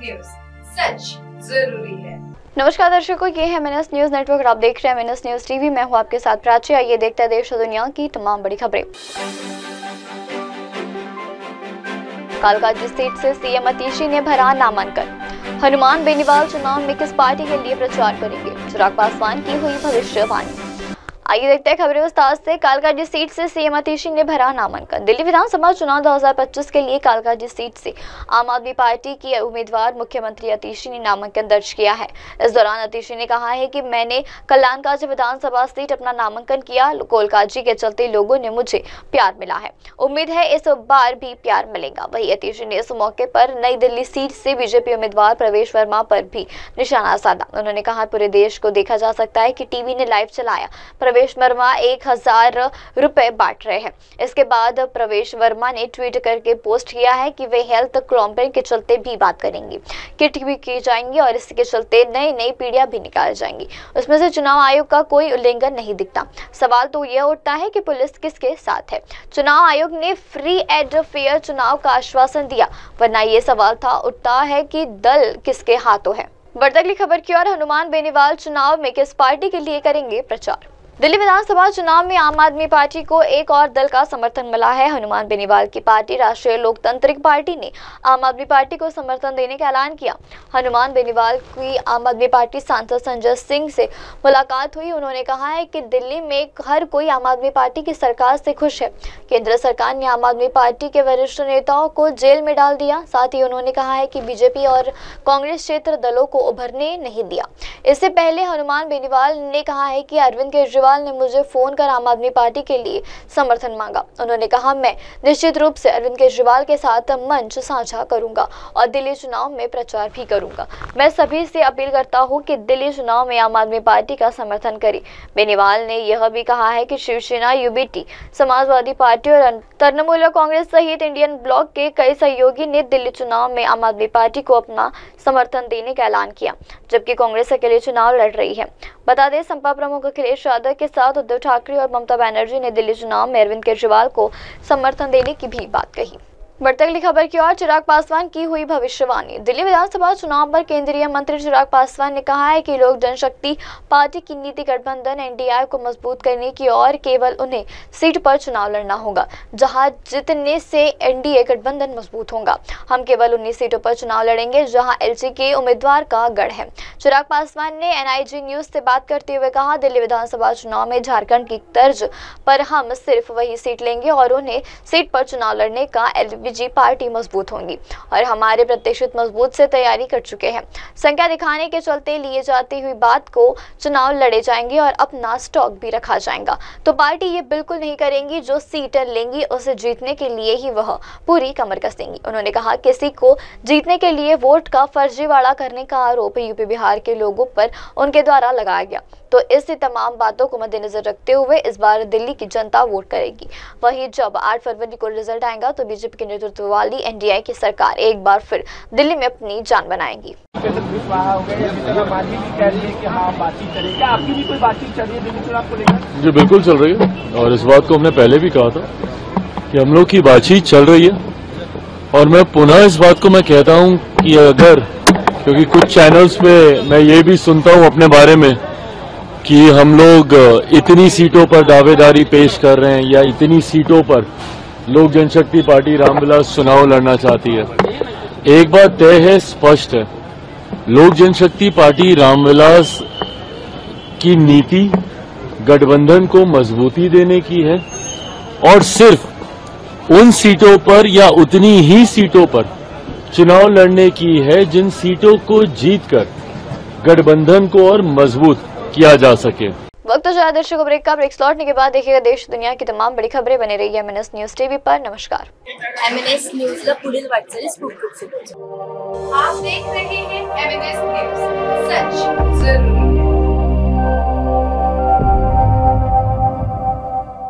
News, सच जरूरी है। नमस्कार दर्शकों, ये है MNS न्यूज नेटवर्क और आप देख रहे हैं MNS न्यूज टीवी। मैं हूं आपके साथ प्राची। आइए देखते हैं देश और दुनिया की तमाम बड़ी खबरें। कालकाजी सीट से सीएम अतीशी ने भरा नामांकन। हनुमान बेनीवाल चुनाव में किस पार्टी के लिए प्रचार करेंगे? चिराग पासवान की हुई भविष्यवाणी। आइए देखते हैं खबरें विस्तार से। कालकाजी सीट से सीएम अतीशी ने भरा नामांकन। दिल्ली विधानसभा चुनाव 2025 के लिए कालकाजी सीट से आम आदमी पार्टी की उम्मीदवार मुख्यमंत्री अतीशी ने नामांकन दर्ज किया है। इस दौरान अतीशी ने कहा है कि मैंने कल्याणकाजी विधानसभा सीट अपना नामांकन किया। कोलकाजी के चलते लोगों ने मुझे प्यार मिला है, उम्मीद है इस बार भी प्यार मिलेगा। वही अतीशी ने इस मौके पर नई दिल्ली सीट से बीजेपी उम्मीदवार प्रवेश वर्मा पर भी निशाना साधा। उन्होंने कहा, पूरे देश को देखा जा सकता है कि टीवी ने लाइव चलाया। प्रवेश वर्मा 1000 रुपए बांट रहे हैं। इसके बाद प्रवेश वर्मा ने ट्वीट करके पोस्ट किया है कि वे हेल्थ क्लैंपिंग के चलते भी बात करेंगे, किट भी की जाएंगी और इसके चलते नई पीढ़ियां भी निकाली जाएंगी। उसमें से चुनाव आयोग का कोई उल्लंघन नहीं दिखता। सवाल तो यह उठता है कि पुलिस किसके साथ है। चुनाव आयोग ने फ्री एंड फेयर चुनाव का आश्वासन दिया, वरना ये सवाल उठता है कि दल किसके हाथों है। बढ़ती अगली खबर की ओर। हनुमान बेनीवाल चुनाव में किस पार्टी के लिए करेंगे प्रचार? दिल्ली विधानसभा चुनाव में आम आदमी पार्टी को एक और दल का समर्थन मिला है। हनुमान बेनीवाल की पार्टी राष्ट्रीय लोकतांत्रिक पार्टी ने आम आदमी पार्टी को समर्थन देने का ऐलान किया। हनुमान बेनीवाल की आम आदमी पार्टी सांसद संजय सिंह से मुलाकात हुई। उन्होंने कहा है कि दिल्ली में हर कोई आम आदमी पार्टी की सरकार से खुश है। केंद्र सरकार ने आम आदमी पार्टी के वरिष्ठ नेताओं को जेल में डाल दिया। साथ ही उन्होंने कहा है कि बीजेपी और कांग्रेस क्षेत्र दलों को उभरने नहीं दिया। इससे पहले हनुमान बेनीवाल ने कहा है कि अरविंद केजरीवाल ने मुझे फोन कर आम आदमी पार्टी के लिए समर्थन मांगा। उन्होंने कहा, मैं निश्चित रूप से अरविंद केजरीवाल के साथ मंच साझा करूंगा और दिल्ली चुनाव में प्रचार भी करूंगा। मैं सभी से अपील करता हूं कि दिल्ली चुनाव में आम आदमी पार्टी का समर्थन करें। बेनीवाल ने यह भी कहा है कि शिवसेना, यूबीटी, समाजवादी पार्टी और तृणमूल कांग्रेस सहित इंडियन ब्लॉक के कई सहयोगी ने दिल्ली चुनाव में आम आदमी पार्टी को अपना समर्थन देने का ऐलान किया, जबकि कांग्रेस अकेले चुनाव लड़ रही है। बता दें, सपा प्रमुख अखिलेश यादव के साथ उद्धव ठाकरे और ममता बनर्जी ने दिल्ली चुनाव में अरविंद केजरीवाल को समर्थन देने की भी बात कही। बढ़ती अगली खबर की ओर। चिराग पासवान की हुई भविष्यवाणी। दिल्ली विधानसभा चुनाव पर केंद्रीय मंत्री चिराग पासवान ने कहा है कि लोक जनशक्ति पार्टी की नीति गठबंधन एनडीए को मजबूत करने की और केवल उन्हें सीट पर चुनाव लड़ना होगा जहां जीतने से एनडीए गठबंधन मजबूत होगा। हम केवल उन्हीं सीटों पर चुनाव लड़ेंगे जहां एलजी के उम्मीदवार का गढ़ है। चिराग पासवान ने NIG न्यूज से बात करते हुए कहा, दिल्ली विधानसभा चुनाव में झारखंड की तर्ज पर हम सिर्फ वही सीट लेंगे और उन्हें सीट पर चुनाव लड़ने का पार्टी मजबूत होंगी और हमारे प्रत्याशी मजबूत से तैयारी कर चुके हैं। संख्या दिखाने के चलते लिए जाती हुई बात को चुनाव लड़े जाएंगे और अपना स्टॉक भी रखा जाएगा। तो पार्टी ये बिल्कुल नहीं करेंगी। जो सीट लेंगी उसे जीतने के लिए ही वह पूरी कमर कसेंगी। उन्होंने कहा, किसी को जीतने के लिए वोट का फर्जीवाड़ा करने का आरोप यूपी बिहार के लोगों पर उनके द्वारा लगाया गया। तो इस तमाम बातों को मद्देनजर रखते हुए इस बार दिल्ली की जनता वोट करेगी। वहीं जब 8 फरवरी को रिजल्ट आएगा तो बीजेपी के नेतृत्व वाली एनडीए की सरकार एक बार फिर दिल्ली में अपनी जान बनाएगी। जी बिल्कुल चल रही है और इस बात को हमने पहले भी कहा था कि हम लोग की बातचीत चल रही है और मैं पुनः इस बात को मैं कहता हूं कि अगर, क्योंकि कुछ चैनल्स पे मैं ये भी सुनता हूं अपने बारे में कि हम लोग इतनी सीटों पर दावेदारी पेश कर रहे हैं या इतनी सीटों पर लोक जनशक्ति पार्टी रामविलास चुनाव लड़ना चाहती है। एक बात तय है, स्पष्ट है, लोक जनशक्ति पार्टी रामविलास की नीति गठबंधन को मजबूती देने की है और सिर्फ उन सीटों पर या उतनी ही सीटों पर चुनाव लड़ने की है जिन सीटों को जीतकर गठबंधन को और मजबूत किया जा सके। वक्त तो जाए दर्शकों ब्रेक का। ब्रेक लौटने के बाद देखिएगा देश दुनिया की तमाम बड़ी खबरें। बने रही है MNS न्यूज टीवी पर। नमस्कार। MNS न्यूजला पुढील वाटचालीस खूप खूप शुभेच्छा। आप देख रहे हैं MNS न्यूज, सच जरूरी।